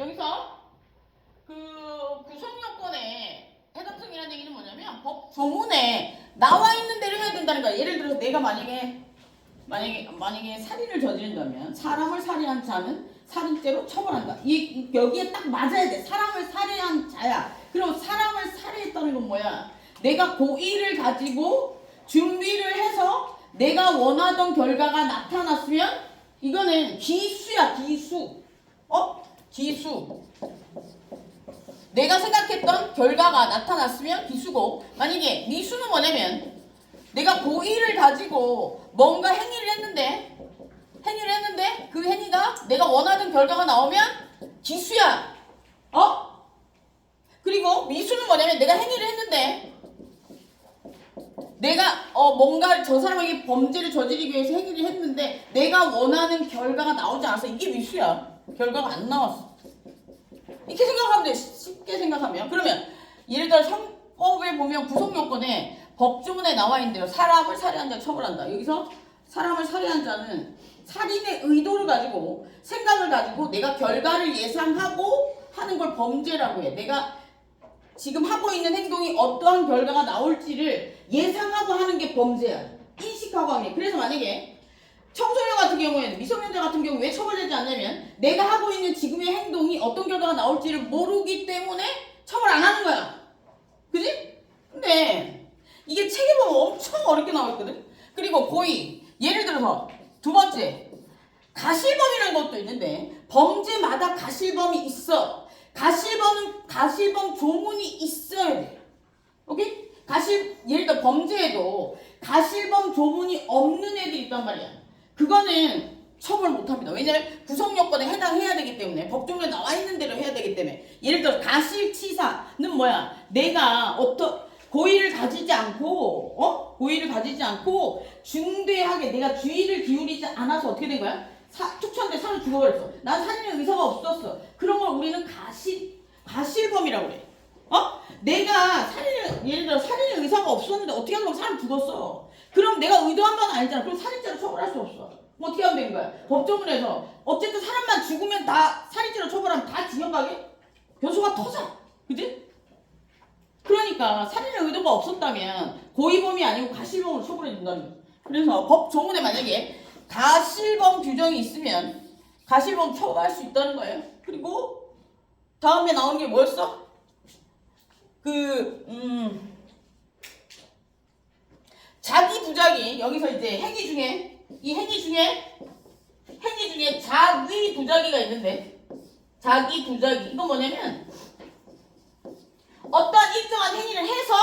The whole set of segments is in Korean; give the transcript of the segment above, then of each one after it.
여기서 그 구성요건에 해당성이라는 얘기는 뭐냐면 법 조문에 나와 있는 대로 해야 된다는 거야. 예를 들어서 내가 만약에 살인을 저지른다면 사람을 살해한 자는 살인죄로 처벌한다. 여기에 딱 맞아야 돼. 사람을 살해한 자야. 그럼 사람을 살해했다는 건 뭐야? 내가 고의를 가지고 준비를 해서 내가 원하던 결과가 나타났으면 이거는 기수야. 기수. 기수. 내가 생각했던 결과가 나타났으면 기수고, 만약에 미수는 뭐냐면 내가 고의를 가지고 뭔가 행위를 했는데 그 행위가 내가 원하던 결과가 나오면 기수야. 그리고 미수는 뭐냐면 내가 행위를 했는데 내가 뭔가 저 사람에게 범죄를 저지르기 위해서 행위를 했는데 내가 원하는 결과가 나오지 않아서 이게 미수야. 결과가 안 나왔어. 이렇게 생각하면 돼. 쉽게 생각하면. 그러면 예를 들어 형법에 보면 구성요건에 법조문에 나와 있는 대로 사람을 살해한 자 처벌한다. 여기서 사람을 살해한 자는 살인의 의도를 가지고 생각을 가지고 내가 결과를 예상하고 하는 걸 범죄라고 해. 내가 지금 하고 있는 행동이 어떠한 결과가 나올지를 예상하고 하는 게 범죄야. 인식하고 하는 게. 그래서 만약에 청소년 같은 경우에는, 미성년자 같은 경우 왜 처벌되지 않냐면 내가 하고 있는 지금의 행동이 어떤 결과가 나올지를 모르기 때문에 처벌 안 하는 거야. 그지? 근데 이게 책에 보면 엄청 어렵게 나와 있거든. 그리고 고의. 예를 들어서 두 번째, 가실범이라는 것도 있는데 범죄마다 가실범이 있어. 가실범 조문이 있어야 돼. 오케이? 예를 들어 범죄에도 가실범 조문이 없는 애들이 있단 말이야. 그거는 처벌 못합니다. 왜냐면 구성요건에 해당해야 되기 때문에, 법조문에 나와 있는 대로 해야 되기 때문에. 예를 들어 가실치사는 뭐야? 내가 고의를 가지지 않고 중대하게 내가 주의를 기울이지 않아서 어떻게 된 거야? 투천대 사람 죽어버렸어. 난 살인의 의사가 없었어. 그런 걸 우리는 가실범이라고 그래. 내가 예를 들어 살인의 의사가 없었는데 어떻게 하면 사람 죽었어. 그럼 내가 의도한 건 아니잖아. 그럼 살인죄로 처벌할 수 없어. 그럼 어떻게 하면 되는 거야? 법조문에서 어쨌든 사람만 죽으면 다 살인죄로 처벌하면 다 징역 가게? 변수가 터져. 그지? 그러니까 살인의 의도가 없었다면 고의범이 아니고 가실범으로 처벌해 준다는 거야. 그래서 법조문에 만약에 가실범 규정이 있으면 가실범 처벌할 수 있다는 거예요. 그리고 다음에 나오는 게 뭐였어? 자기 부작위. 여기서 이제 행위 중에 자기 부작위가 있는데, 자기 부작위 이건 뭐냐면 어떤 일정한 행위를 해서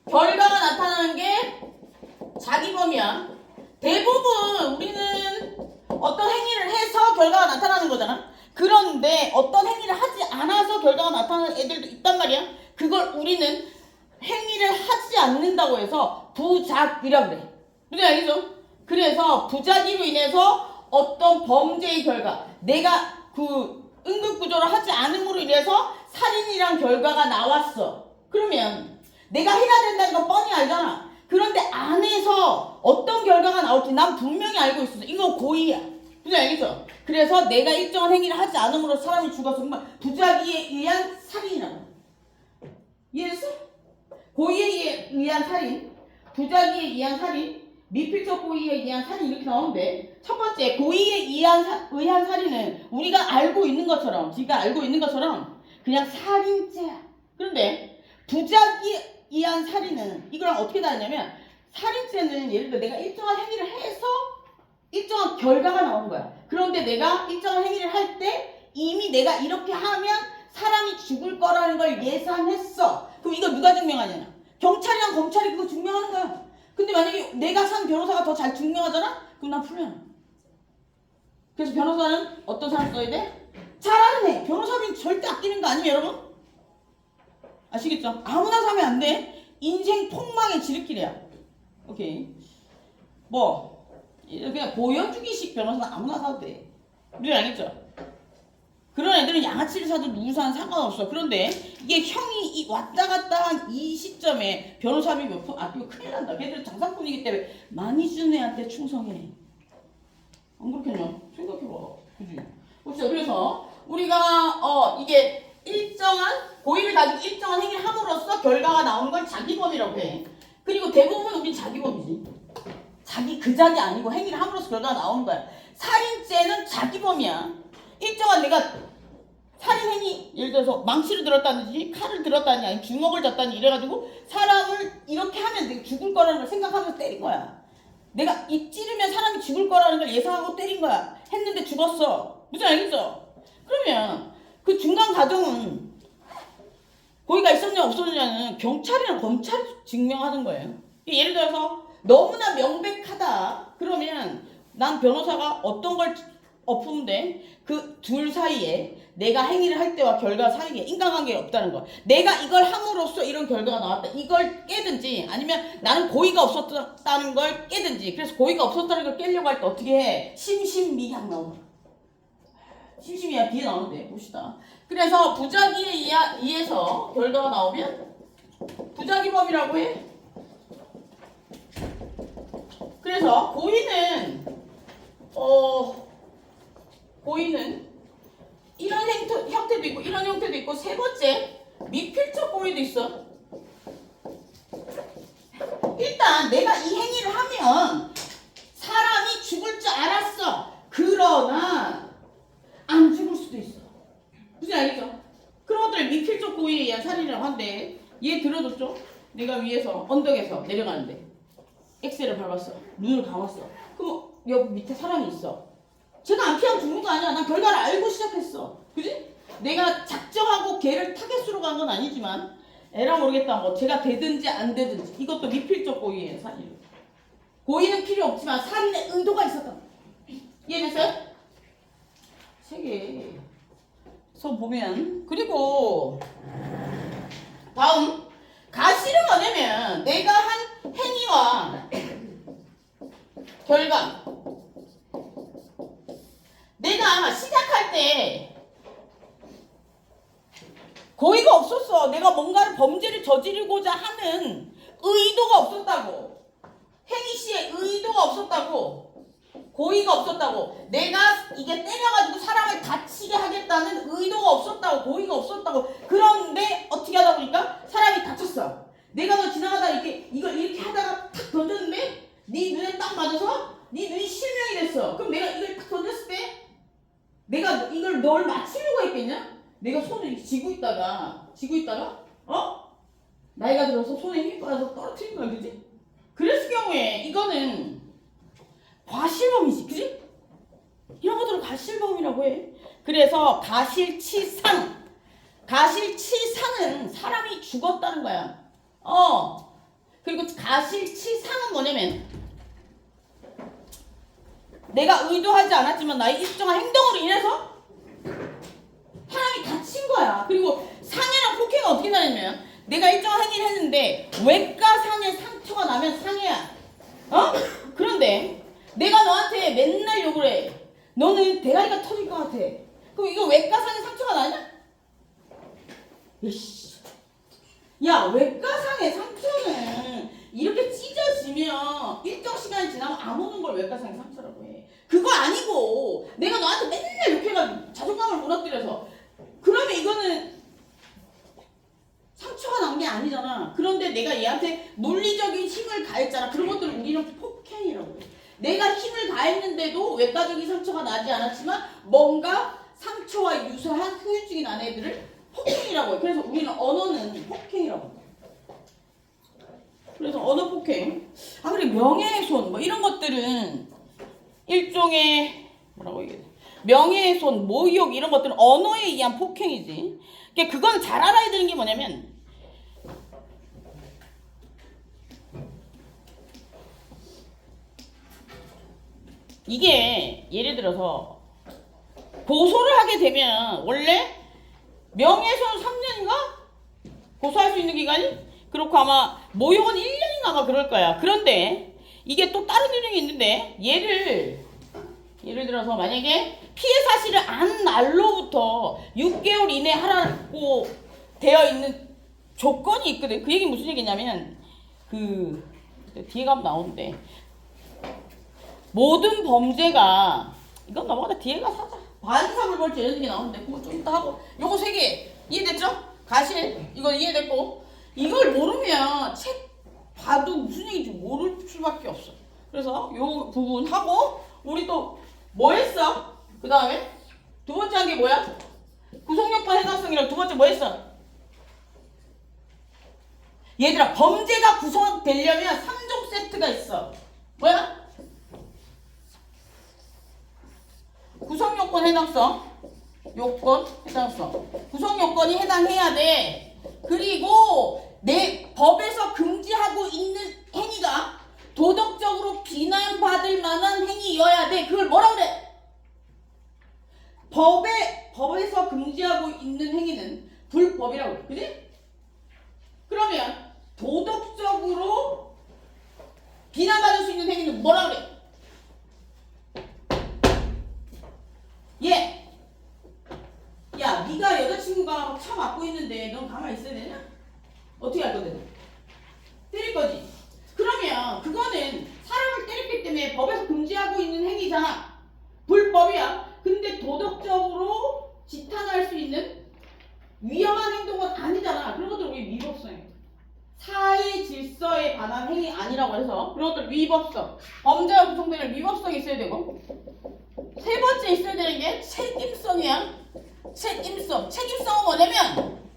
결과가 나타나는 게 자기범이야. 대부분 우리는 어떤 행위를 해서 결과가 나타나는 거잖아. 그런데 어떤 행위를 하지 않아서 결과가 나타나는 애들도 있단 말이야. 그걸 우리는 행위를 하지 않는다고 해서 부작위라고 그래. 무슨 알겠죠? 그래서 부작위로 인해서 어떤 범죄의 결과, 내가 응급구조를 하지 않음으로 인해서 살인이란 결과가 나왔어. 그러면 내가 해야 된다는 건 뻔히 알잖아. 그런데 안에서 어떤 결과가 나올지 난 분명히 알고 있었어. 이건 고의야. 무슨 알겠죠? 그래서 내가 일정한 행위를 하지 않음으로 사람이 죽어서 정말 부작위에 의한 살인이라고. 이해했어? 고의에 의한 살인, 부작위에 의한 살인, 미필적 고의에 의한 살인 이렇게 나오는데, 첫 번째 고의에 의한 살인은 우리가 알고 있는 것처럼 그냥 살인죄야. 그런데 부작위에 의한 살인은 이거랑 어떻게 다르냐면, 살인죄는 예를 들어 내가 일정한 행위를 해서 일정한 결과가 나오는 거야. 그런데 내가 일정한 행위를 할 때 이미 내가 이렇게 하면 사람이 죽을 거라는 걸 예상했어. 그럼 이거 누가 증명하냐? 경찰이랑 검찰이 그거 증명하는 거야. 근데 만약에 내가 산 변호사가 더 잘 증명하잖아? 그럼 난 풀려나. 그래서 변호사는 어떤 사람 써야 돼? 잘하는 애. 변호사비는 절대 아끼는 거 아니에요, 여러분? 아시겠죠? 아무나 사면 안 돼. 인생 폭망의 지름길이야. 오케이. 그냥 보여주기식 변호사는 아무나 사도 돼. 우리 알겠죠? 그런 애들은 양아치를 사도 누구 사는 상관없어. 그런데 이게 형이 왔다 갔다 한 이 시점에 변호사비 몇 푼 아끼고 큰일 난다. 걔들 장사꾼이기 때문에 많이 주는 애한테 충성해. 안 그렇겠냐? 생각해봐. 그지? 그렇죠. 그래서 우리가 이게 일정한 고의를 가지고 일정한 행위를 함으로써 결과가 나오는 걸 자기범이라고 해. 그리고 대부분 우린 자기범이지. 자기 그 자기 아니고 행위를 함으로써 결과가 나오는 거야. 살인죄는 자기범이야. 일정한 내가 살인 행위, 예를 들어서 망치를 들었다든지 칼을 들었다니 아니 주먹을 졌다니 이래가지고 사람을 이렇게 하면 내가 죽을 거라는 걸 생각하면서 때린 거야. 내가 이 찌르면 사람이 죽을 거라는 걸 예상하고 때린 거야. 했는데 죽었어. 무슨 알겠죠? 그러면 그 중간 과정은 고의가 있었냐 없었냐는 경찰이나 검찰이 증명하는 거예요. 예를 들어서 너무나 명백하다. 그러면 난 변호사가 어떤 걸 엎으면 그 둘 사이에 내가 행위를 할 때와 결과 사이에 인간관계가 없다는 거. 내가 이걸 함으로써 이런 결과가 나왔다. 이걸 깨든지 아니면 나는 고의가 없었다는 걸 깨든지. 그래서 고의가 없었다는 걸 깨려고 할 때 어떻게 해? 심신미약 나온다. 심심이야 뒤에 나오는데 봅시다. 그래서 부작위에 의해서 결과가 나오면 부작위범이라고 해. 그래서 고의는 이런 형태도 있고 이런 형태도 있고 세 번째 미필적 고의도 있어. 일단 내가 이 행위를 하면 사람이 죽을 줄 알았어. 그러나 안 죽을 수도 있어. 무슨 알겠죠? 그런 것들을 미필적 고의에 의한 살인이라고 한대. 얘 들어줬죠? 내가 위에서 언덕에서 내려가는데 엑셀을 밟았어. 눈을 감았어. 그럼 여기 밑에 사람이 있어. 제가 안 피하고 죽는 거 아니야. 난 결과를 알고 시작했어. 그지? 내가 작정하고 걔를 타겟으로 간 건 아니지만 에라 모르겠다. 뭐 제가 되든지 안 되든지 이것도 미필적 고의예요. 살인. 고의는 필요 없지만 살인의 의도가 있었다. 이해됐어요? 세 개서 보면 그리고 다음 가실은 뭐냐면 내가 한 행위와 결과 내가 시작할 때 고의가 없었어. 내가 뭔가를 범죄를 저지르고자 하는 의도가 없었다고. 행위 시에 의도가 없었다고. 고의가 없었다고. 내가 이게 때려가지고 사람을 다치게 하겠다는 의도가 없었다고. 고의가 없었다고. 그런데 어떻게 하다 보니까 사람이 다쳤어. 내가 너 지나가다 이걸 이렇게 하다가 탁 던졌는데 네 눈에 딱 맞아서 네 눈이 실명이 됐어. 그럼 내가 이걸 탁 던졌을 때 내가 이걸 널 맞추려고 했겠냐? 내가 손을 이렇게 쥐고 있다가 나이가 들어서 손에 힘이 빠져서 떨어뜨린 거야. 그지? 그랬을 경우에 이거는 과실범이지. 그지? 이런 것들을 과실범이라고 해. 그래서 가실치상. 가실치상은 사람이 죽었다는 거야. 그리고 가실치상은 뭐냐면 내가 의도하지 않았지만 나의 일정한 행동으로 인해서 사람이 다친 거야. 그리고 상해랑 폭행은 어떻게 나냐면 내가 일정한 행위를 했는데 외과상해 상처가 나면 상해야. 그런데 내가 너한테 맨날 욕을 해. 너는 대가리가 터질 것 같아. 그럼 이거 외과상해 상처가 나냐? 야, 외과상해 상처는 이렇게 찢어지면 일정 시간이 지나면 안 오는 걸 외과상해 상처라고 해. 그거 아니고 내가 너한테 맨날 욕해가지고 자존감을 무너뜨려서 그러면 이거는 상처가 난 게 아니잖아. 그런데 내가 얘한테 물리적인 힘을 가했잖아. 그런 것들을 우리는 폭행이라고 해. 내가 힘을 가했는데도 외과적인 상처가 나지 않았지만 뭔가 상처와 유사한 후유증이 난 애들을 폭행이라고 해. 그래서 우리는 언어는 폭행이라고 해. 그래서 언어 폭행. 그리고 명예훼손 뭐 이런 것들은 일종의 뭐라고 얘기해? 명예훼손, 모욕 이런 것들은 언어에 의한 폭행이지. 그러니까 그건 잘 알아야 되는 게 뭐냐면 이게 예를 들어서 고소를 하게 되면 원래 명예훼손 3년인가? 고소할 수 있는 기간이? 그렇고 아마 모욕은 1년인가 아마 그럴 거야. 그런데 이게 또 다른 유형이 있는데 예를 들어서 만약에 피해 사실을 안 날로부터 6개월 이내 하라고 되어 있는 조건이 있거든. 그 얘기는 무슨 얘기냐면 뒤에 가면 나오는데 모든 범죄가 이건 넘어가다 뒤에 가서 하자. 반사물벌죄 이런 게 나오는데 그거 좀 이따 하고 요거 세 개 이해됐죠? 가실 이거 이해됐고 이걸 모르면 책 봐도 무슨 얘기인지 모를 수밖에 없어. 그래서 요 부분 하고 우리 또 뭐 했어? 그 다음에 두 번째 한 게 뭐야? 구속요건 해당성이랑 두 번째 뭐 했어? 얘들아 범죄가 구성되려면 3종 세트가 있어. 뭐야? 구성요건 해당성 요건 해당성 구성요건이 해당해야 돼. 그리고 내 법에서 금지하고 있는 행위가 도덕적으로 비난받을 만한 행위여야 돼. 그걸 뭐라 그래? 법에서 금지하고 있는 행위는 불법이라고 그래. 그지? 그러면 도덕적으로 비난받을 수 있는 행위는 뭐라 그래? 예. 야, 네가 여자친구가 차 맞고 있는데 넌 가만히 있어야 되냐? 어떻게 할 건데? 때릴 거지. 그러면 그거는 사람을 때렸기 때문에 법에서 금지하고 있는 행위잖아. 불법이야. 근데 도덕적으로 지탄할 수 있는 위험한 행동은 아니잖아. 그런 것들 우리 위법성이에요. 사회 질서에 관한 행위 아니라고 해서 그런 것들 위법성. 범죄가 구성되는 위법성이 있어야 되고 세 번째 있어야 되는 게 책임성이야. 책임성. 책임성은 뭐냐면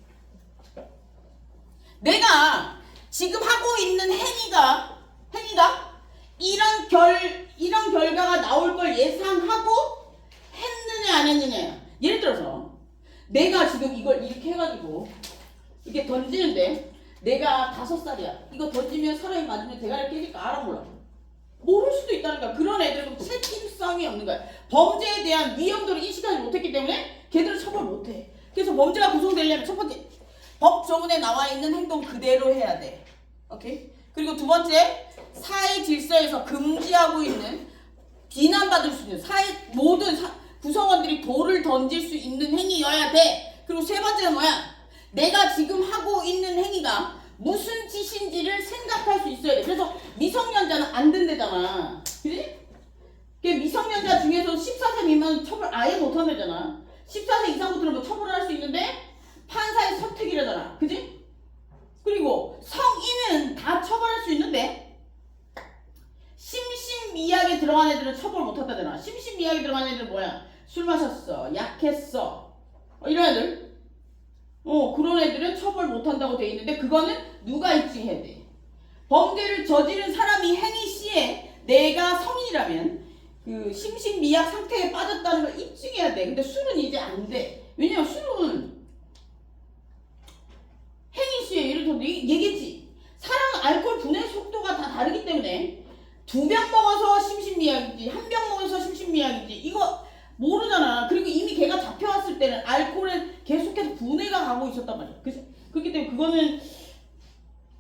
내가 지금 하고 있는 행위가 이런 결과가 나올 걸 예상하고 했느냐 안 했느냐. 예를 들어서 내가 지금 이걸 이렇게 해가지고 이렇게 던지는데 내가 5살이야. 이거 던지면 사람이 맞으면 대가리 깨질까 알아 몰라. 모를 수도 있다는 거야. 그런 애들은 책임성이 없는 거야. 범죄에 대한 위험도를 인식하지 못했기 때문에 걔들은 처벌 못해. 그래서 범죄가 구성되려면 첫 번째 법 조문에 나와 있는 행동 그대로 해야 돼. 오케이? 그리고 두 번째 사회 질서에서 금지하고 있는 비난받을 수 있는 모든 구성원들이 돌을 던질 수 있는 행위여야 돼. 그리고 세 번째는 뭐야? 내가 지금 하고 있는 행위가 무슨 짓인지를 생각할 수 있어야 돼. 그래서 미성년자는 안 된대잖아. 그지? 미성년자 중에서 14세 미만은 처벌 아예 못 한대잖아. 14세 이상부터는 뭐 처벌을 할 수 있는데 판사의 선택이라잖아. 그지? 그리고 성인은 다 처벌할 수 있는데 심신미약에 들어간 애들은 처벌 못 한다잖아. 심신미약에 들어간 애들은 뭐야? 술 마셨어. 약했어. 이런 애들. 그런 애들은 처벌 못 한다고 돼 있는데 그거는 누가 입증해야 돼? 범죄를 저지른 사람이 행위 시에 내가 성인이라면 그 심신미약 상태에 빠졌다는 걸 입증해야 돼. 근데 술은 이제 안 돼. 왜냐면 술은 행위 시에 예를 들어서 얘기했지. 사람은 알코올 분해 속도가 다 다르기 때문에 2병 먹어서 심신미약이지 1병 먹어서 심신미약이지 이거 모르잖아. 그리고 이미 걔가 잡혀왔을 때는 알코올에 계속해서 분해가 가고 있었단 말이야. 그렇기 때문에 그거는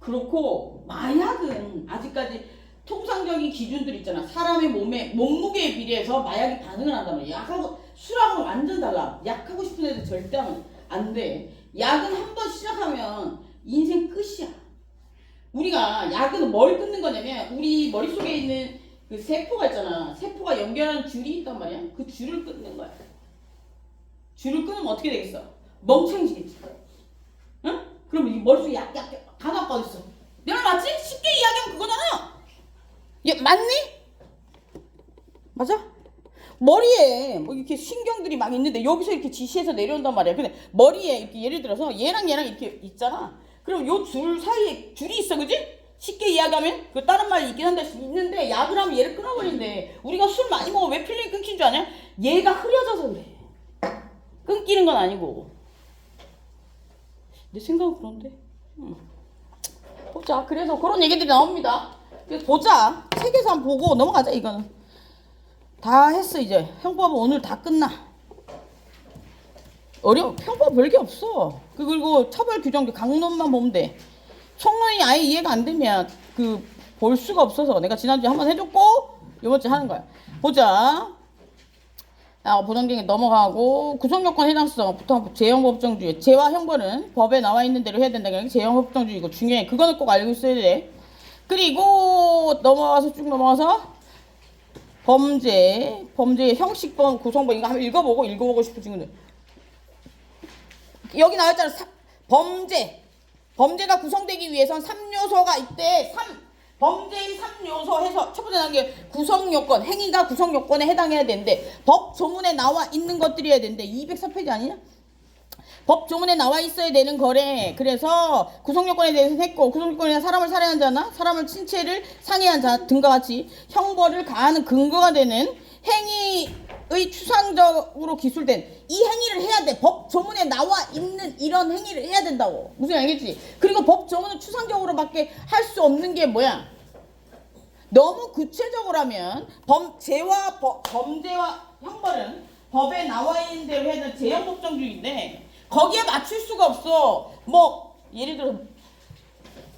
그렇고 마약은 아직까지 통상적인 기준들 있잖아. 사람의 몸무게에 비례해서 마약이 반응을 한단 말이야. 약하고 술하고는 완전 달라. 약하고 싶은 애들 절대 하면 안 돼. 약은 한 번 시작하면 인생 끝이야. 우리가 약은 뭘 끊는 거냐면 우리 머릿속에 있는 그 세포가 있잖아. 세포가 연결하는 줄이 있단 말이야. 그 줄을 끊는 거야. 줄을 끊으면 어떻게 되겠어? 멍청해지겠지. 응? 그럼 이 머릿속에 약 하나가 어딨어? 내 말 맞지? 쉽게 이야기하면 그거잖아. 얘 맞니? 맞아? 머리에 뭐 이렇게 신경들이 막 있는데 여기서 이렇게 지시해서 내려온단 말이야. 근데 머리에 이렇게 예를 들어서 얘랑 이렇게 있잖아. 그럼 요 줄 사이에 줄이 있어, 그지? 쉽게 이야기하면 그 다른 말이 있긴 한데 있는데 약을 하면 얘를 끊어버린대. 우리가 술 많이 먹어 왜 필름이 끊긴 줄 아냐? 얘가 흐려져서 그래. 끊기는 건 아니고. 내 생각은 그런데. 보자. 그래서 그런 얘기들이 나옵니다. 그래서 보자. 책에서 한번 보고 넘어가자. 이거는 다 했어. 이제 형법은 오늘 다 끝나. 형법 별게 없어. 그리고 처벌 규정 강론만 보면 돼. 총론이 아예 이해가 안 되면 볼 수가 없어서 내가 지난주에 한번 해줬고 이번주에 하는 거야. 보자. 보정경에 넘어가고 구성요건 해당성부터 제형법정주의. 제와 형벌은 법에 나와 있는 대로 해야 된다는 게 제형법정주의고 중요해. 그거는 꼭 알고 있어야 돼. 그리고 쭉 넘어가서 범죄의 형식번, 구성번 이거 한번 읽어보고 싶으신 분들 여기 나왔잖아. 범죄가 구성되기 위해선 3요소가 있대. 범죄의 3요소 해서 첫 번째 나온 게 구성요건, 행위가 구성요건에 해당해야 되는데 법 조문에 나와 있는 것들이어야 되는데 204페이지 아니냐? 법 조문에 나와 있어야 되는 거래. 그래서 구성요건에 대해서 했고, 구성요건에 사람을 살해한 자나 사람을 친체를 상해한 자 등과 같이 형벌을 가하는 근거가 되는 행위의 추상적으로 기술된 이 행위를 해야 돼. 법 조문에 나와 있는 이런 행위를 해야 된다고. 무슨 알겠지? 그리고 법 조문은 추상적으로밖에 할 수 없는 게 뭐야? 너무 구체적으로 하면 범죄와 형벌은 법에 나와 있는 대로 해야 되는 제형법정주의인데 거기에 맞출 수가 없어. 뭐 예를 들어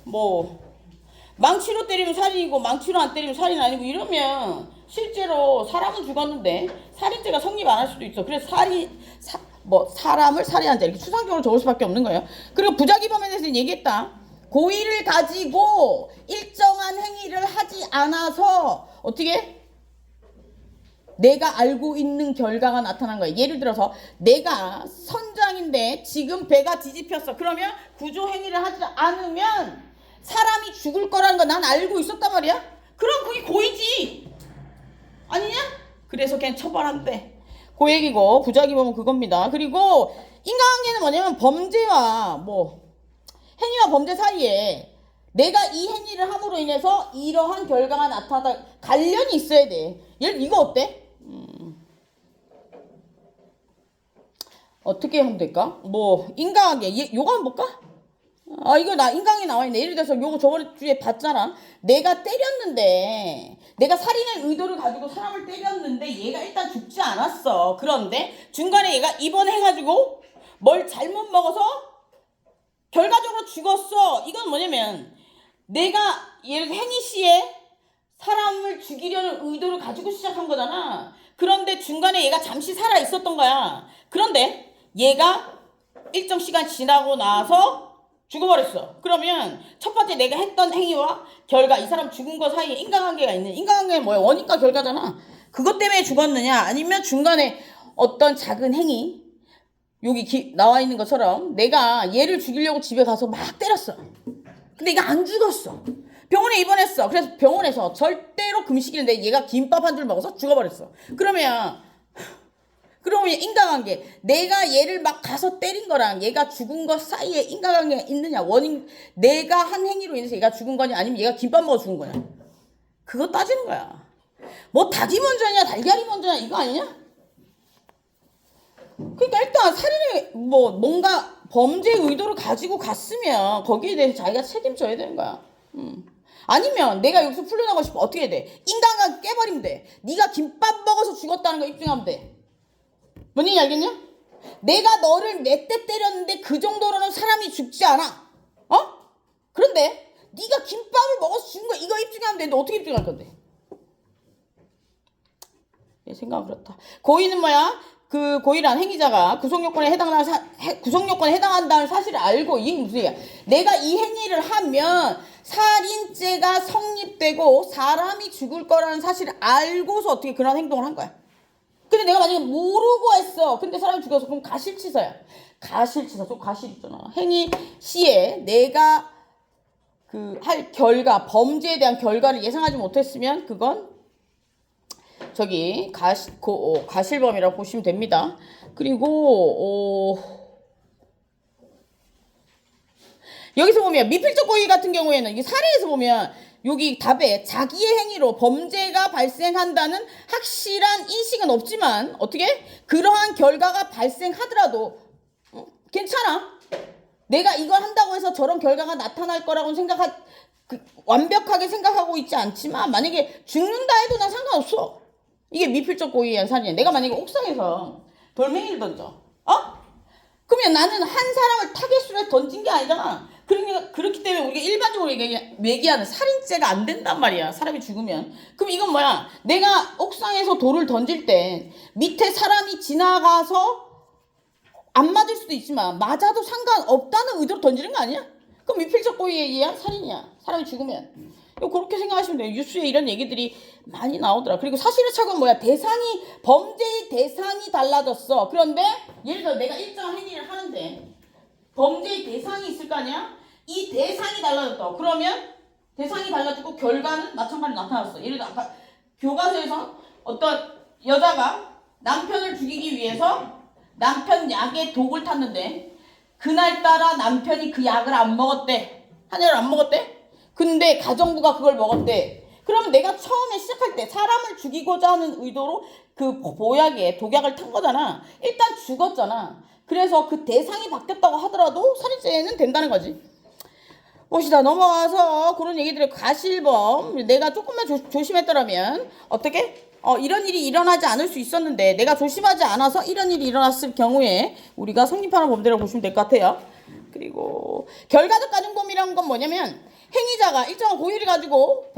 뭐 망치로 때리면 살인이고 망치로 안 때리면 살인 아니고 이러면 실제로 사람은 죽었는데 살인죄가 성립 안 할 수도 있어. 그래서 사람을 살해한 자 이렇게 추상적으로 적을 수밖에 없는 거예요. 그리고 부작위범에 대해서 얘기했다. 고의를 가지고 일정한 행위를 하지 않아서 어떻게? 내가 알고 있는 결과가 나타난 거예요. 예를 들어서 내가 선장인데 지금 배가 뒤집혔어. 그러면 구조 행위를 하지 않으면 사람이 죽을 거라는 거 난 알고 있었단 말이야. 그럼 그게 고의지. 아니냐? 그래서 그냥 처벌한대. 그 얘기고 부작위범은 그겁니다. 그리고 인과관계는 뭐냐면 범죄와 행위와 범죄 사이에 내가 이 행위를 함으로 인해서 이러한 결과가 나타나다 관련이 있어야 돼. 이거 어때? 어떻게 하면 될까? 인과관계 요거 한번 볼까? 이거 인강에 나와 있네. 예를 들어서 요거 저번 주에 봤잖아. 내가 때렸는데 내가 살인의 의도를 가지고 사람을 때렸는데 얘가 일단 죽지 않았어. 그런데 중간에 얘가 입원해가지고 뭘 잘못 먹어서 결과적으로 죽었어. 이건 뭐냐면 내가 예를 들어 행위 시에 사람을 죽이려는 의도를 가지고 시작한 거잖아. 그런데 중간에 얘가 잠시 살아 있었던 거야. 그런데 얘가 일정 시간 지나고 나서 죽어버렸어. 그러면 첫 번째 내가 했던 행위와 결과, 이 사람 죽은 거 사이에 인과관계가 있는. 인과관계는 뭐야? 원인과 결과잖아. 그것 때문에 죽었느냐? 아니면 중간에 어떤 작은 행위, 여기 나와 있는 것처럼 내가 얘를 죽이려고 집에 가서 막 때렸어. 근데 얘가 안 죽었어. 병원에 입원했어. 그래서 병원에서 절대로 금식이는데 얘가 김밥 한 줄 먹어서 죽어버렸어. 그러면 인과관계, 내가 얘를 막 가서 때린 거랑 얘가 죽은 것 사이에 인과관계가 있느냐? 원인, 내가 한 행위로 인해서 얘가 죽은 거냐? 아니면 얘가 김밥 먹어 죽은 거냐? 그거 따지는 거야. 닭이 먼저냐 달걀이 먼저냐 이거 아니냐? 그러니까 일단 살인의 뭔가 범죄 의도를 가지고 갔으면 거기에 대해서 자기가 책임져야 되는 거야. 아니면 내가 여기서 풀려나고 싶어. 어떻게 해야 돼? 인간관계 깨버리면 돼. 네가 김밥 먹어서 죽었다는 거 입증하면 돼. 뭔 얘기 알겠냐? 내가 너를 몇 대 때렸는데 그 정도로는 사람이 죽지 않아. 그런데 네가 김밥을 먹어서 죽은 거 이거 입증하면 되는데 어떻게 입증할 건데? 내 생각은 그렇다. 고의는 뭐야? 그 고의란 행위자가 구성요건에 해당한다는 사실을 알고, 이게 무슨 얘기야? 내가 이 행위를 하면 살인죄가 성립되고 사람이 죽을 거라는 사실을 알고서 어떻게 그런 행동을 한 거야. 근데 내가 만약에 모르고 했어. 근데 사람이 죽었어. 그럼 가실치사야. 가실치사. 좀 가실 있잖아. 행위 시에 내가 할 결과, 범죄에 대한 결과를 예상하지 못했으면 그건 가실범이라고 보시면 됩니다. 그리고 여기서 보면 미필적 고의 같은 경우에는 이 사례에서 보면 여기 답에 자기의 행위로 범죄가 발생한다는 확실한 인식은 없지만 어떻게? 그러한 결과가 발생하더라도 괜찮아. 내가 이걸 한다고 해서 저런 결과가 나타날 거라고 완벽하게 생각하고 있지 않지만 만약에 죽는다 해도 난 상관없어. 이게 미필적 고의의 사례야. 내가 만약에 옥상에서 돌멩이를 던져. 그러면 나는 한 사람을 타겟으로 해서 던진 게 아니잖아. 그렇기 때문에 우리가 일반적으로 얘기하는 살인죄가 안 된단 말이야. 사람이 죽으면. 그럼 이건 뭐야? 내가 옥상에서 돌을 던질 때 밑에 사람이 지나가서 안 맞을 수도 있지만 맞아도 상관없다는 의도로 던지는 거 아니야? 그럼 미필적 고의에 의한 살인이야. 사람이 죽으면. 그렇게 생각하시면 돼요. 뉴스에 이런 얘기들이 많이 나오더라. 그리고 사실의 착오는 뭐야? 범죄의 대상이 달라졌어. 그런데 예를 들어 내가 일정한 행위를 하는데 범죄의 대상이 있을 거 아니야? 이 대상이 달라졌다. 그러면 대상이 달라지고 결과는 마찬가지로 나타났어. 예를 들어 아까 교과서에서 어떤 여자가 남편을 죽이기 위해서 남편 약에 독을 탔는데 그날따라 남편이 그 약을 안 먹었대. 한 해를 안 먹었대? 근데 가정부가 그걸 먹었대. 그러면 내가 처음에 시작할 때 사람을 죽이고자 하는 의도로 그 보약에 독약을 탄 거잖아. 일단 죽었잖아. 그래서 그 대상이 바뀌었다고 하더라도 살인죄는 된다는 거지. 봅시다. 넘어가서 그런 얘기들을 과실범. 내가 조금만 조심했더라면 어떻게? 이런 일이 일어나지 않을 수 있었는데 내가 조심하지 않아서 이런 일이 일어났을 경우에 우리가 성립하는 범죄라고 보시면 될 것 같아요. 그리고 결과적 가중범이라는 건 뭐냐면 행위자가 일정한 고의를 가지고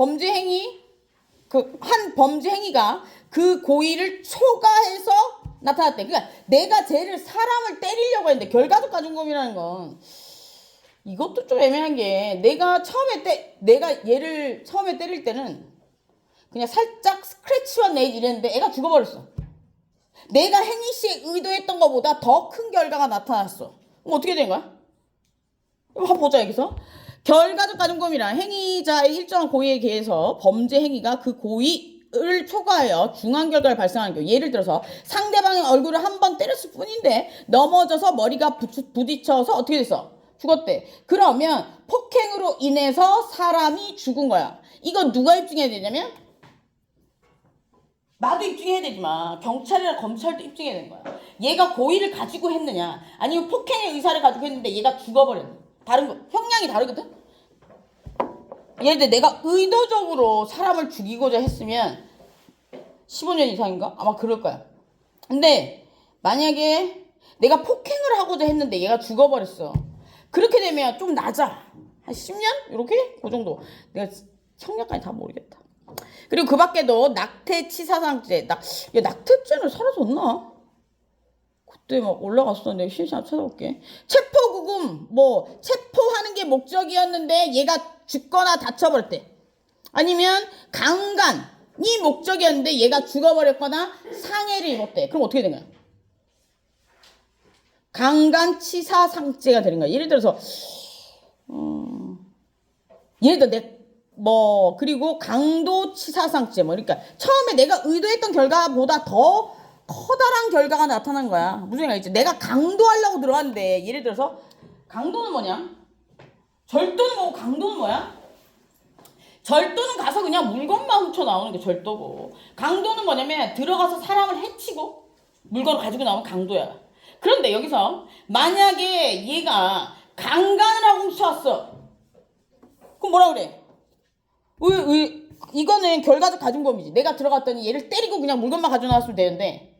한 범죄 행위가 그 고의를 초과해서 나타났대. 그러니까 내가 사람을 때리려고 했는데 결과적 가중범이라는 건 이것도 좀 애매한 게 내가 얘를 처음에 때릴 때는 그냥 살짝 스크래치만 내지 이랬는데 애가 죽어버렸어. 내가 행위 시에 의도했던 것보다 더 큰 결과가 나타났어. 그럼 어떻게 된 거야? 한번 보자 여기서. 결과적 가중범이란 행위자의 일정한 고의에 의해서 범죄 행위가 그 고의를 초과하여 중한 결과를 발생하는 경우 예를 들어서 상대방의 얼굴을 한 번 때렸을 뿐인데 넘어져서 머리가 부딪혀서 어떻게 됐어? 죽었대. 그러면 폭행으로 인해서 사람이 죽은 거야. 이건 누가 입증해야 되냐면 나도 입증해야 되지만 경찰이나 검찰도 입증해야 되는 거야. 얘가 고의를 가지고 했느냐 아니면 폭행의 의사를 가지고 했는데 얘가 죽어버렸네. 다른 거 형량이 다르거든. 예를 들어 내가 의도적으로 사람을 죽이고자 했으면 15년 이상인가? 아마 그럴 거야. 근데 만약에 내가 폭행을 하고자 했는데 얘가 죽어버렸어. 그렇게 되면 좀 낮아. 한 10년? 이렇게? 그 정도. 내가 형량까지 다 모르겠다. 그리고 그 밖에도 낙태치사상죄. 낙태죄는 사라졌나? 그때 막 올라갔었는데 실시간 찾아볼게. 체포구금. 체포하는 게 목적이었는데 얘가 죽거나 다쳐버렸대. 아니면 강간이 목적이었는데 얘가 죽어버렸거나 상해를 입었대. 그럼 어떻게 된 거야? 강간치사상죄가 되는 거야. 예를 들어서 그리고 강도치사상죄 그러니까 처음에 내가 의도했던 결과보다 더 커다란 결과가 나타난 거야. 무슨 얘기가 있지? 내가 강도하려고 들어왔는데 예를 들어서 강도는 뭐냐? 절도는 뭐고 강도는 뭐야? 절도는 가서 그냥 물건만 훔쳐 나오는 게 절도고 강도는 뭐냐면 들어가서 사람을 해치고 물건을 가지고 나오면 강도야. 그런데 여기서 만약에 얘가 강간을 하고 훔쳐왔어. 그럼 뭐라 그래? 이거는 결과적 가중범이지. 내가 들어갔더니 얘를 때리고 그냥 물건만 가져 나왔으면 되는데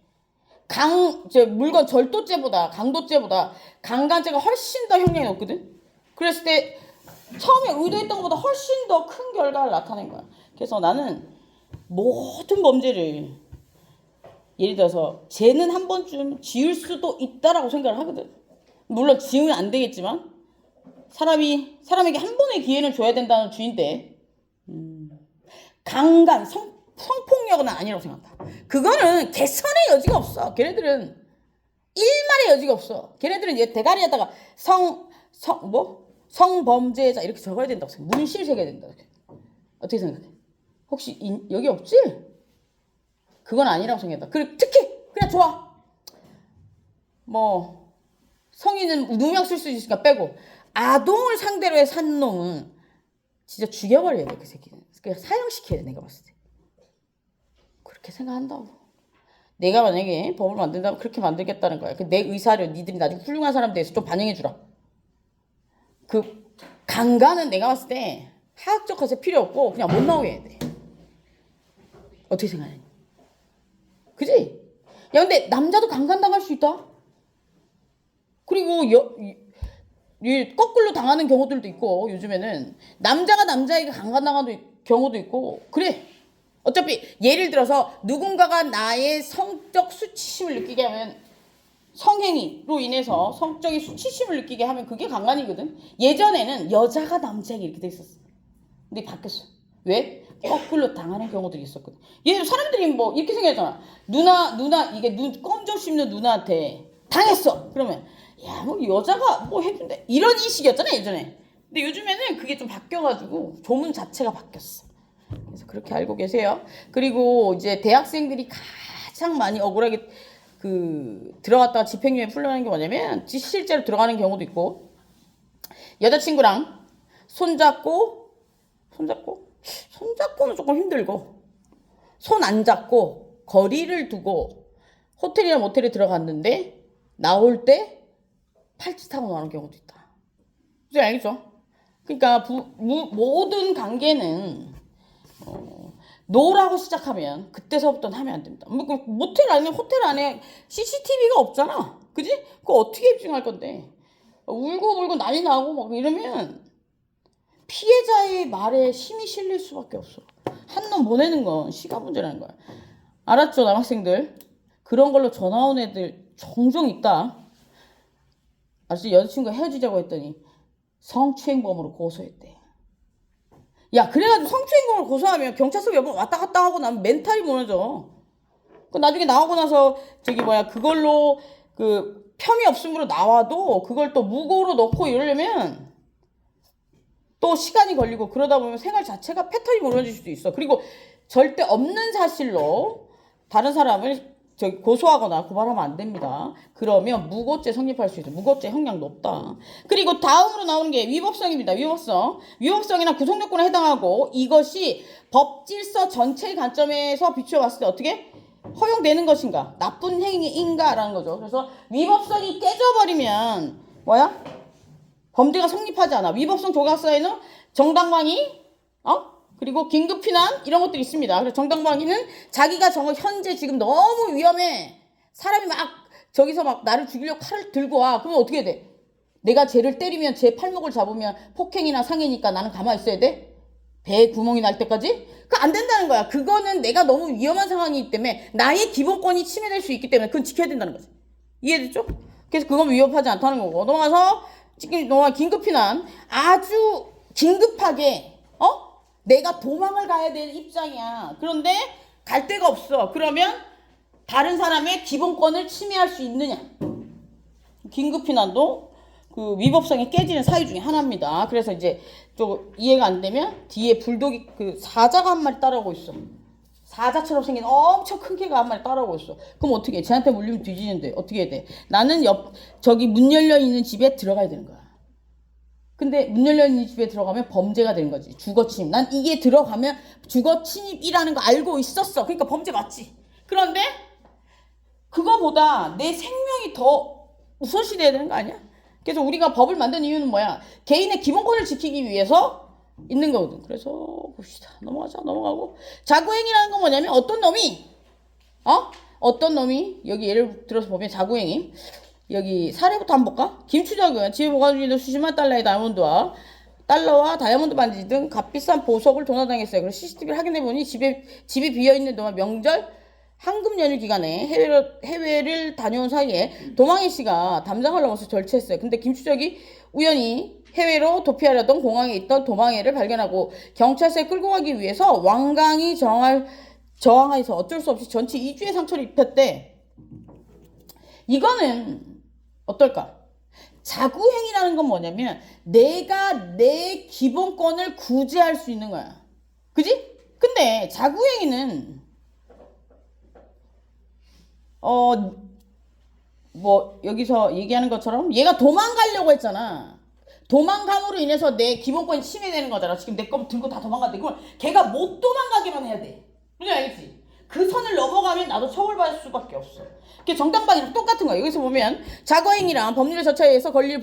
물건 절도죄보다 강도죄보다 강간죄가 훨씬 더 형량이 높거든. 그랬을 때 처음에 의도했던 것보다 훨씬 더 큰 결과를 나타낸 거야. 그래서 나는 모든 범죄를 예를 들어서 죄는 한 번쯤 지을 수도 있다라고 생각을 하거든. 물론 지으면 안 되겠지만 사람에게 한 번의 기회는 줘야 된다는 주인데 강간, 성폭력은 아니라고 생각한다. 그거는 개선의 여지가 없어. 걔네들은 일말의 여지가 없어. 걔네들은 얘 대가리에다가 성범죄자 이렇게 적어야 된다고 생각해. 문실 새겨야 된다고 생각해. 어떻게 생각해? 혹시 여기 없지? 그건 아니라고 생각한다. 그리고 특히 그냥 좋아. 성인은 누명 쓸 수 있으니까 빼고 아동을 상대로 해 산 놈은 진짜 죽여버려야 돼. 그 새끼는. 그냥 사형시켜야 돼. 내가 봤을 때. 그렇게 생각한다고. 내가 만약에 법을 만든다면 그렇게 만들겠다는 거야. 내 의사를 니들이 나중에 훌륭한 사람 돼서 좀 반영해주라. 강간은 내가 봤을 때 하학적 과세 필요 없고 그냥 못 나오게 해야 돼. 어떻게 생각해? 그지? 야 근데 남자도 강간당할 수 있다. 그리고 거꾸로 당하는 경우들도 있고 요즘에는 남자가 남자에게 강간당하는 경우도 있고 그래. 어차피 예를 들어서 누군가가 나의 성적 수치심을 느끼게 하면 성행위로 인해서 성적인 수치심을 느끼게 하면 그게 강간이거든. 예전에는 여자가 남자에게 이렇게 돼 있었어. 근데 바뀌었어. 왜? 거꾸로 당하는 경우들이 있었거든. 얘 사람들이 뭐 이렇게 생각하잖아. 누나 이게 껌 좀 씹는 누나한테 당했어. 그러면 야 뭐 여자가 뭐 해준대 이런 인식이었잖아 예전에. 근데 요즘에는 그게 좀 바뀌어가지고 조문 자체가 바뀌었어. 그래서 그렇게 알고 계세요. 그리고 이제 대학생들이 가장 많이 억울하게 들어갔다가 집행유예 풀려나는 게 뭐냐면 실제로 들어가는 경우도 있고 여자친구랑 손잡고는 조금 힘들고 손 안 잡고 거리를 두고 호텔이나 모텔에 들어갔는데 나올 때 팔찌타고 나오는 경우도 있다. 무슨 알겠죠? 그러니까 모든 관계는 노라고 시작하면 그때서부터는 하면 안 됩니다. 뭐 모텔 안에 호텔 안에 CCTV가 없잖아. 그지? 그거 어떻게 입증할 건데? 울고 난리 나고 막 이러면 피해자의 말에 힘이 실릴 수밖에 없어. 한 놈 보내는 건 시간 문제라는 거야. 알았죠, 남학생들? 그런 걸로 전화 온 애들 종종 있다. 알았지? 여자친구가 헤어지자고 했더니 성추행범으로 고소했대. 야, 그래가지고 성추행범으로 고소하면 경찰서 몇 번 왔다 갔다 하고 나면 멘탈이 무너져. 그 나중에 나오고 나서 그걸로 혐의 없음으로 나와도 그걸 또 무고로 넣고 이러려면 또 시간이 걸리고 그러다 보면 생활 자체가 패턴이 무너질 수도 있어. 그리고 절대 없는 사실로 다른 사람을 고소하거나 고발하면 안 됩니다. 그러면 무고죄 성립할 수 있어. 무고죄 형량 높다. 그리고 다음으로 나오는 게 위법성입니다. 위법성이나 구속요건에 해당하고 이것이 법질서 전체의 관점에서 비추어봤을 때 어떻게 허용되는 것인가, 나쁜 행위인가라는 거죠. 그래서 위법성이 깨져버리면 범죄가 성립하지 않아. 위법성 조각사에는 정당방위, 그리고 긴급피난 이런 것들이 있습니다. 그래서 정당방위는 자기가 현재 지금 너무 위험해. 사람이 저기서 나를 죽이려고 칼을 들고 와. 그러면 어떻게 해야 돼? 내가 쟤를 때리면 쟤 팔목을 잡으면 폭행이나 상해니까 나는 가만히 있어야 돼? 배에 구멍이 날 때까지? 그거 안 된다는 거야. 그거는 내가 너무 위험한 상황이기 때문에 나의 기본권이 침해될 수 있기 때문에 그건 지켜야 된다는 거지. 이해됐죠? 그래서 그건 위협하지 않다는 거고. 넘어가서 지금 긴급피난. 아주 긴급하게 내가 도망을 가야 되는 입장이야. 그런데 갈 데가 없어. 그러면 다른 사람의 기본권을 침해할 수 있느냐? 긴급피난도 위법성이 깨지는 사유 중에 하나입니다. 그래서 이제 좀 이해가 안 되면 뒤에 불독이 사자가 한 마리 따라오고 있어. 사자처럼 생긴 엄청 큰 개가 한 마리 따라오고 있어. 그럼 어떻게 해? 쟤한테 물리면 뒤지는데 어떻게 해야 돼? 나는 문 열려 있는 집에 들어가야 되는 거야. 근데 문 열려있는 집에 들어가면 범죄가 되는 거지. 주거침입. 난 이게 들어가면 주거침입이라는 거 알고 있었어. 그러니까 범죄 맞지. 그런데 그거보다 내 생명이 더 우선시 돼야 되는 거 아니야? 그래서 우리가 법을 만든 이유는 뭐야? 개인의 기본권을 지키기 위해서 있는 거거든. 그래서 봅시다. 넘어가고. 자구행위라는 건 뭐냐면 어떤 놈이 여기 예를 들어서 보면 자구행위 여기 사례부터 한번 볼까? 김추적은 집에 보관 중인 수십만 달러의 달러와 다이아몬드 반지 등 값비싼 보석을 도난당했어요. 그래서 CCTV를 확인해보니 집이 비어있는 동안 명절 황금 연휴 기간에 해외를 다녀온 사이에 도망해 씨가 담장을 넘어서 절체했어요. 근데 김추적이 우연히 해외로 도피하려던 공항에 있던 도망해를 발견하고 경찰서에 끌고 가기 위해서 완강히 저항해서 어쩔 수 없이 전치 2주의 상처를 입혔대. 이거는 어떨까? 자구행위라는 건 뭐냐면 내가 내 기본권을 구제할 수 있는 거야. 그지? 근데 자구행위는 여기서 얘기하는 것처럼 얘가 도망가려고 했잖아. 도망감으로 인해서 내 기본권이 침해되는 거잖아. 지금 내 거 들고 다 도망갔대. 그럼 걔가 못 도망가게만 해야 돼. 무슨 알겠지? 그 선을 넘어가면 나도 처벌받을 수밖에 없어. 그게 정당방위랑 똑같은 거야. 여기서 보면 자거행위랑 법률의 절차에 의해서 권리를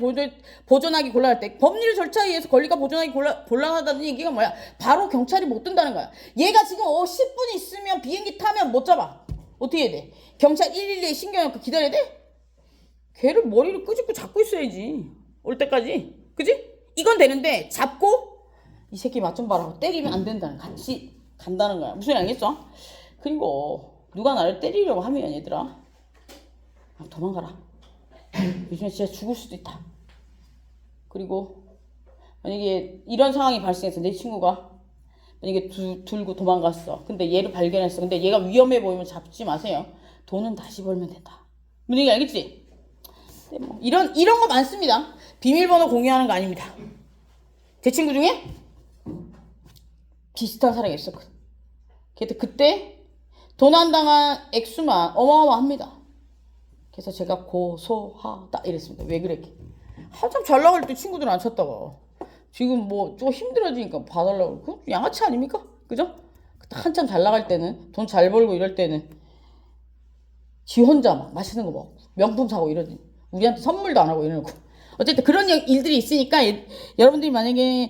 보존하기 곤란할 때 법률의 절차에 의해서 권리가 보존하기 곤란하다는 얘기가 뭐야? 바로 경찰이 못 든다는 거야. 얘가 지금 10분 있으면 비행기 타면 못 잡아. 어떻게 해야 돼? 경찰 112에 신경을 기다려야 돼? 걔를 머리를 끄집고 잡고 있어야지. 올 때까지. 그지? 이건 되는데 잡고 이 새끼 맛 좀 봐라. 때리면 안 된다는 같이 간다는 거야. 무슨 소리 알겠어? 그리고 누가 나를 때리려고 하면 얘들아 도망가라. 요즘에 진짜 죽을 수도 있다. 그리고 만약에 이런 상황이 발생해서 내 친구가 이게 들고 도망갔어. 근데 얘를 발견했어. 근데 얘가 위험해 보이면 잡지 마세요. 돈은 다시 벌면 된다. 뭔 얘기 알겠지? 네, 뭐 이런 거 많습니다. 비밀번호 공유하는 거 아닙니다. 제 친구 중에 비슷한 사람이 있었거든. 그때 도난당한 액수만 어마어마합니다. 그래서 제가 고소하다 이랬습니다. 왜 그래? 한참 잘 나갈 때 친구들 안 쳤다가 지금 뭐 좀 힘들어지니까 봐달라고. 그 양아치 아닙니까? 그죠? 한참 잘 나갈 때는 돈 잘 벌고 이럴 때는 지 혼자 막 맛있는 거 먹고 명품 사고 이러지. 우리한테 선물도 안 하고 이러고. 어쨌든 그런 일들이 있으니까 여러분들이 만약에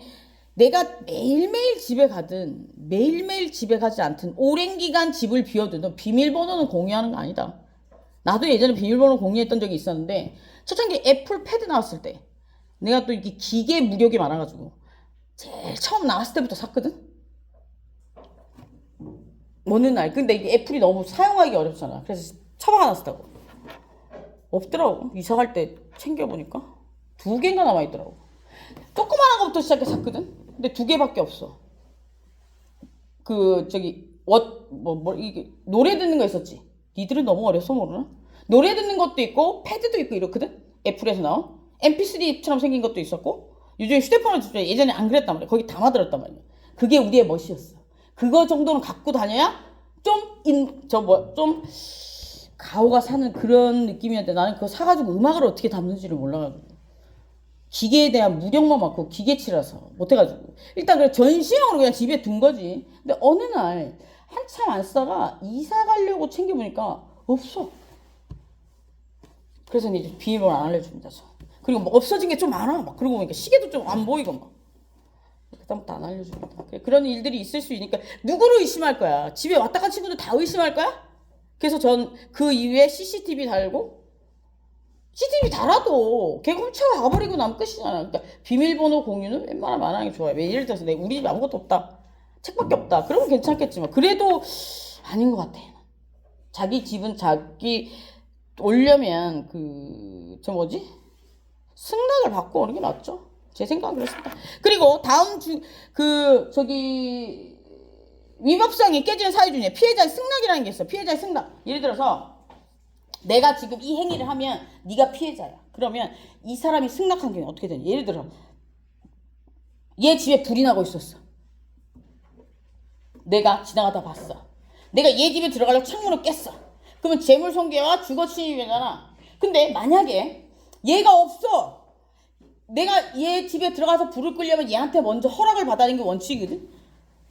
내가 매일매일 집에 가든 매일매일 집에 가지 않든 오랜 기간 집을 비워두든 비밀번호는 공유하는 거 아니다. 나도 예전에 비밀번호 공유했던 적이 있었는데 초창기 애플 패드 나왔을 때 내가 또 이게 기계 무력이 많아가지고 제일 처음 나왔을 때부터 샀거든. 어느 날 근데 이게 애플이 너무 사용하기 어렵잖아. 그래서 처박아 놨었다고. 없더라고. 이사 갈 때 챙겨보니까 2개인가 남아있더라고. 조그만한 것부터 시작해 샀거든. 근데 2개밖에 없어. 이게 노래 듣는 거 있었지. 니들은 너무 어려서 모르나? 노래 듣는 것도 있고 패드도 있고 이렇거든. 애플에서 나온 MP3처럼 생긴 것도 있었고 요즘에 휴대폰을 진짜 예전에 안 그랬단 말이야. 거기 담아들었단 말이야. 그게 우리의 멋이었어. 그거 정도는 갖고 다녀야 좀 가오가 사는 그런 느낌이었는데 나는 그거 사가지고 음악을 어떻게 담는지를 몰라가지고 기계에 대한 무력만 많고 기계치라서 못해가지고 일단 그래 전시용으로 그냥 집에 둔 거지. 근데 어느 날 한참 안 쓰다가 이사 가려고 챙겨보니까 없어. 그래서 이제 비밀번호 안 알려줍니다. 그리고 뭐 없어진 게 좀 많아. 막 그러고 보니까 시계도 좀 안 보이고 막. 그다음부터 안 알려줍니다. 그런 일들이 있을 수 있으니까 누구를 의심할 거야? 집에 왔다 간 친구들 다 의심할 거야? 그래서 전 그 이후에 CCTV 달고 CCTV 달아도 걔 훔쳐 가버리고 나면 끝이잖아. 그러니까 비밀번호 공유는 웬만하면 안 하는 게 좋아요. 왜 예를 들어서 우리 집에 아무것도 없다. 책밖에 없다. 그러면 괜찮겠지만 그래도 아닌 것 같아. 자기 집은 자기 오려면 승낙을 받고 오는 게 낫죠. 제 생각은 그렇습니다. 그리고 다음 위법성이 깨지는 사유 중에 피해자의 승낙이라는 게 있어. 피해자의 승낙. 예를 들어서 내가 지금 이 행위를 하면 네가 피해자야. 그러면 이 사람이 승낙한 경우는 어떻게 되냐. 예를 들어 얘 집에 불이 나고 있었어. 내가 지나가다 봤어. 내가 얘 집에 들어가려고 창문을 깼어. 그러면 재물손괴와 주거침입이잖아. 근데 만약에 얘가 없어. 내가 얘 집에 들어가서 불을 끄려면 얘한테 먼저 허락을 받아야 하는 게 원칙이거든.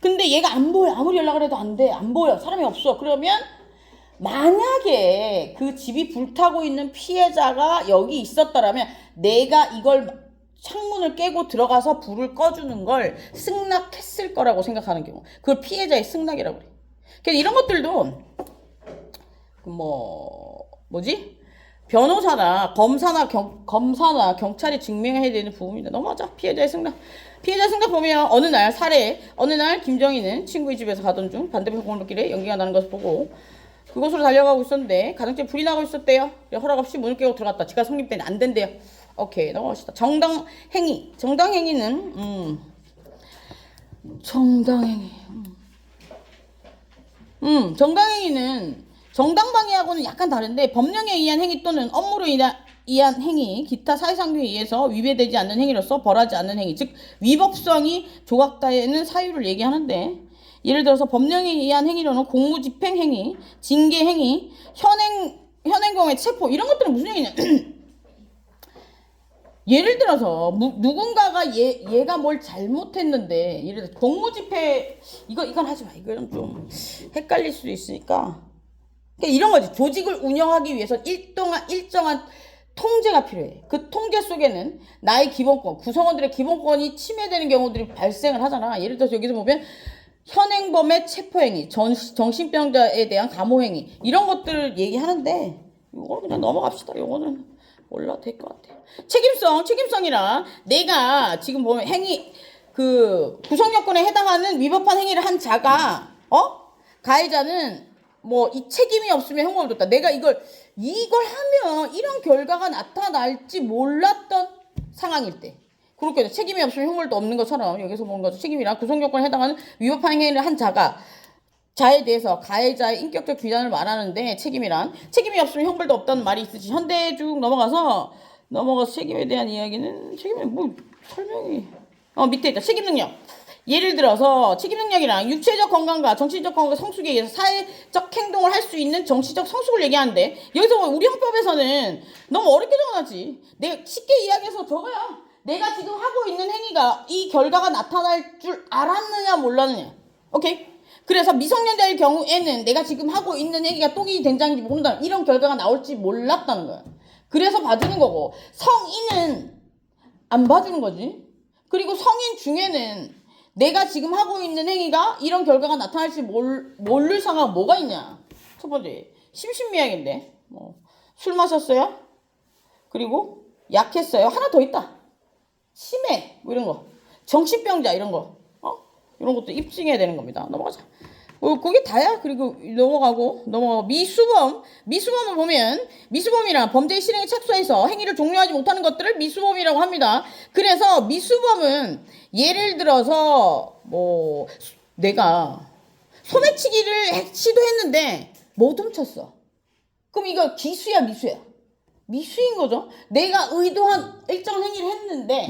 근데 얘가 안 보여. 아무리 연락을 해도 안 돼. 안 보여. 사람이 없어. 그러면 만약에 그 집이 불타고 있는 피해자가 여기 있었더라면 내가 이걸 창문을 깨고 들어가서 불을 꺼주는 걸 승낙했을 거라고 생각하는 경우. 그걸 피해자의 승낙이라고 그래. 그래서 이런 것들도 변호사나 검사나 경찰이 증명해야 되는 부분입니다. 넘어가자. 피해자의 승낙. 피해자의 승낙 보면 어느 날 김정희는 친구의 집에서 가던 중 반대편 골목길에 연기가 나는 것을 보고 그곳으로 달려가고 있었는데 가정집에 불이 나고 있었대요. 허락 없이 문을 깨고 들어갔다. 지가 성립되면 안 된대요. 오케이, 넘어갑시다. 정당행위. 정당행위는 정당행위는 정당방위하고는 약간 다른데 법령에 의한 행위 또는 업무로 의한 행위, 기타 사회상규에 의해서 위배되지 않는 행위로서 벌하지 않는 행위, 즉 위법성이 조각되는 사유를 얘기하는데 예를 들어서 법령에 의한 행위로는 공무집행행위, 징계행위, 현행범의 체포 이런 것들은 무슨 얘기냐. 예를 들어서 누군가가 얘가 뭘 잘못했는데 예를 들어서 공무집행 이건 하지 마. 이거는 좀 헷갈릴 수도 있으니까. 그러니까 이런 거지. 조직을 운영하기 위해서 일정한 통제가 필요해. 그 통제 속에는 나의 기본권, 구성원들의 기본권이 침해되는 경우들이 발생을 하잖아. 예를 들어서 여기서 보면 현행범의 체포행위, 정신병자에 대한 감호행위 이런 것들을 얘기하는데 이거 그냥 넘어갑시다. 이거는 몰라도 될 것 같아요. 책임성이라 내가 지금 보면 구성요건에 해당하는 위법한 행위를 한 자가 가해자는 이 책임이 없으면 형벌을 줬다. 내가 이걸 하면 이런 결과가 나타날지 몰랐던 상황일 때 그렇게 책임이 없으면 형벌도 없는 것처럼 여기서 뭔가 책임이란 구성요건에 해당하는 위법한 행위를 한 자에 대해서 가해자의 인격적 비난을 말하는데 책임이 없으면 형벌도 없다는 말이 있듯이 현대에 쭉 넘어가서 책임에 대한 이야기는 책임이 뭐 설명이 밑에 있다. 책임 능력. 예를 들어서 책임 능력이랑 육체적 건강과 정신적 건강 성숙에 의해서 사회적 행동을 할 수 있는 정치적 성숙을 얘기하는데 여기서 우리 형법에서는 너무 어렵게 정하지. 내가 쉽게 이야기해서 저거야. 내가 지금 하고 있는 행위가 이 결과가 나타날 줄 알았느냐 몰랐느냐. 오케이? 그래서 미성년자의 경우에는 내가 지금 하고 있는 행위가 똥이 된장인지 모른다. 이런 결과가 나올지 몰랐다는 거야. 그래서 봐주는 거고 성인은 안 봐주는 거지. 그리고 성인 중에는 내가 지금 하고 있는 행위가 이런 결과가 나타날지 모를 상황 뭐가 있냐. 첫 번째 심신미약인데 술 마셨어요. 그리고 약했어요. 하나 더 있다. 치매 뭐 이런 거. 정신병자 이런 거. 이런 것도 입증해야 되는 겁니다. 넘어가자. 그게 다야. 그리고 미수범을 보면 미수범이란 범죄의 실행에 착수해서 행위를 종료하지 못하는 것들을 미수범이라고 합니다. 그래서 미수범은 예를 들어서 내가 소매치기를 시도했는데 못 훔쳤어. 그럼 이거 기수야 미수야? 미수인 거죠. 내가 의도한 일정 행위를 했는데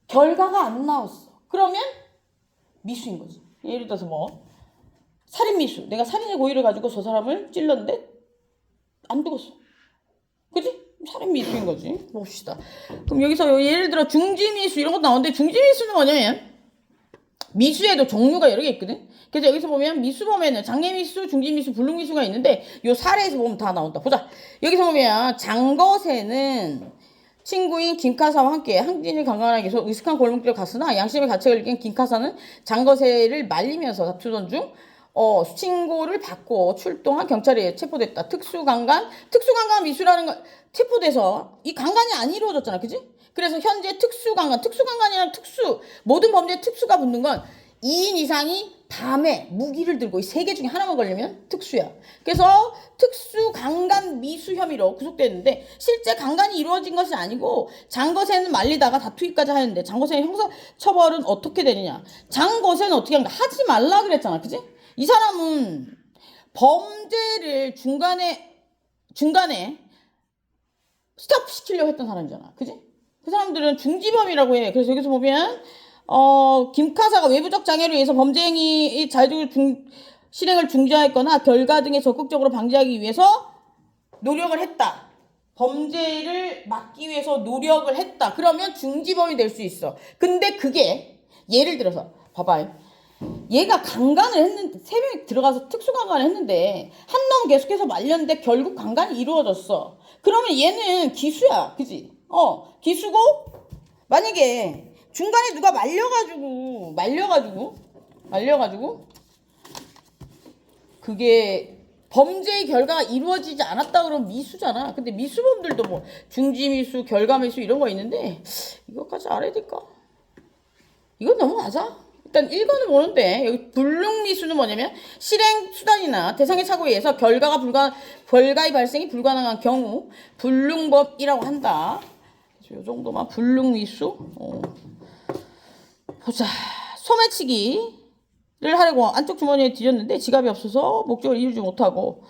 결과가 안 나왔어. 그러면 미수인 거지. 예를 들어서 살인미수. 내가 살인의 고의를 가지고 저 사람을 찔렀는데 안 죽었어. 그치? 살인미수인 거지. 봅시다. 그럼 여기서 예를 들어 중지미수 이런 것도 나오는데 중지미수는 뭐냐면 미수에도 종류가 여러 개 있거든. 그래서 여기서 보면 미수범에는 장례미수, 중지미수, 불능미수가 있는데 요 사례에서 보면 다 나온다. 보자. 여기서 보면 장거세는 친구인 김카사와 함께 항진을 강간하기 위해서 으슥한 골목길을 갔으나 양심의 가책을 느낀 김카사는 장거세를 말리면서 다투던 중 신고를 받고 출동한 경찰에 체포됐다. 특수강간 미수라는 거 체포돼서 이 강간이 안 이루어졌잖아. 그지? 그래서 현재 특수강간이란 모든 범죄에 특수가 붙는 건 2인 이상이 밤에 무기를 들고 이 세 개 중에 하나만 걸리면 특수야. 그래서 특수 강간 미수 혐의로 구속됐는데 실제 강간이 이루어진 것이 아니고 장거세는 말리다가 다투기까지 하였는데 장거세의 형사처벌은 어떻게 되느냐. 장거세는 어떻게 하는가. 하지 말라 그랬잖아. 그지? 이 사람은 범죄를 중간에 스톱 시키려고 했던 사람이잖아. 그지? 그 사람들은 중지범이라고 해. 그래서 여기서 보면 김카사가 외부적 장애로 인해서 범죄 행위 자율 실행을 중지하였거나 결과 등에 적극적으로 방지하기 위해서 노력을 했다. 범죄를 막기 위해서 노력을 했다. 그러면 중지범이 될 수 있어. 근데 그게 예를 들어서 봐봐요. 얘가 강간을 했는데 3명이 들어가서 특수강간을 했는데 한 놈 계속해서 말렸는데 결국 강간이 이루어졌어. 그러면 얘는 기수야. 그지? 기수고 만약에 중간에 누가 말려가지고 그게 범죄의 결과가 이루어지지 않았다 그러면 미수잖아. 근데 미수범들도 중지미수, 결과미수 이런 거 있는데 이것까지 알아야 될까? 이건 넘어가자. 일단 1번은 모르는데 여기 불능미수는 뭐냐면 실행 수단이나 대상의 착오에 의해서 결과의 발생이 불가능한 경우 불능범이라고 한다. 요 정도만 불능미수. 보자. 소매치기를 하려고 안쪽 주머니에 뒤졌는데 지갑이 없어서 목적을 이루지 못하고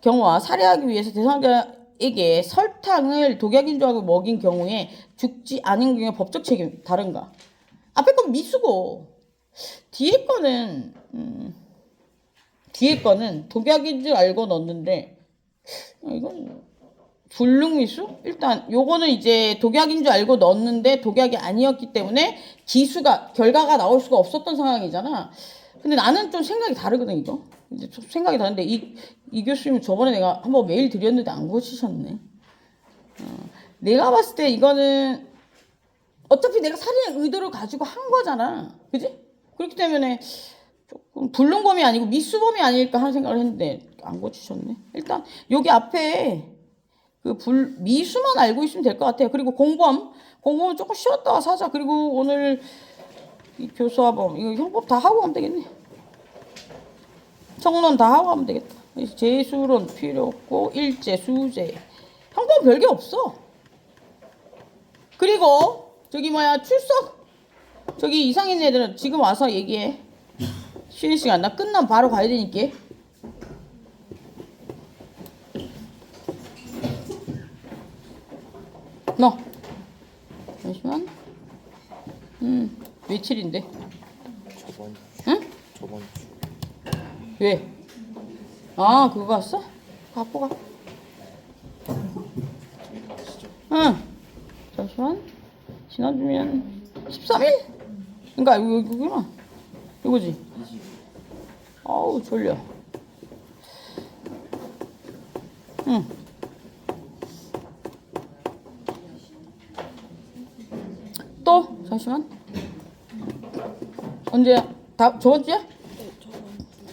경우와 살해하기 위해서 대상자에게 설탕을 독약인 줄 알고 먹인 경우에 죽지 않은 경우에 법적 책임 다른가? 앞에 건 미수고 뒤에 거는 독약인 줄 알고 넣었는데 이건 불능미수? 일단 요거는 이제 독약인 줄 알고 넣었는데 독약이 아니었기 때문에 결과가 나올 수가 없었던 상황이잖아. 근데 나는 좀 생각이 다르거든. 이거 이제 좀 생각이 다른데 이 교수님 저번에 내가 한번 메일 드렸는데 안 고치셨네. 내가 봤을 때 이거는 어차피 내가 살인의 의도를 가지고 한 거잖아. 그지? 그렇기 때문에 조금 불능범이 아니고 미수범이 아닐까 하는 생각을 했는데 안 고치셨네. 일단 여기 앞에 미수만 알고 있으면 될 것 같아요. 그리고 공범은 조금 쉬었다 사자. 그리고 오늘 이 교수화범 이거 형법 다 하고 가면 되겠네. 청론 다 하고 가면 되겠다. 재수론 필요 없고 일제, 수재 형법 별게 없어. 그리고 저기 뭐야 출석. 저기 이상 있는 애들은 지금 와서 얘기해. 쉬는 시간 나 끝나면 바로 가야 되니까. 너 잠시만. 며칠인데? 저번 응? 저번 주 왜? 아 그거 왔어? 갖고 가. 응. 잠시만. 지나주면 13일? 그러니까 이거구나. 이거지. 아우 졸려. 응. 또 잠시만. 언제? 다 저번 주야? 네, 저번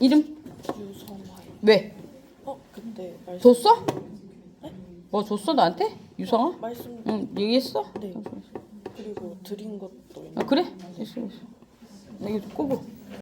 이름? 주 유성화요. 왜? 그때 말씀 줬어? 네? 뭐 줬어 나한테? 유성아? 말씀 응 얘기했어? 네. 그리고 드린 것도 아 있는데 그래? 있어. 나 이거 좀 끄고.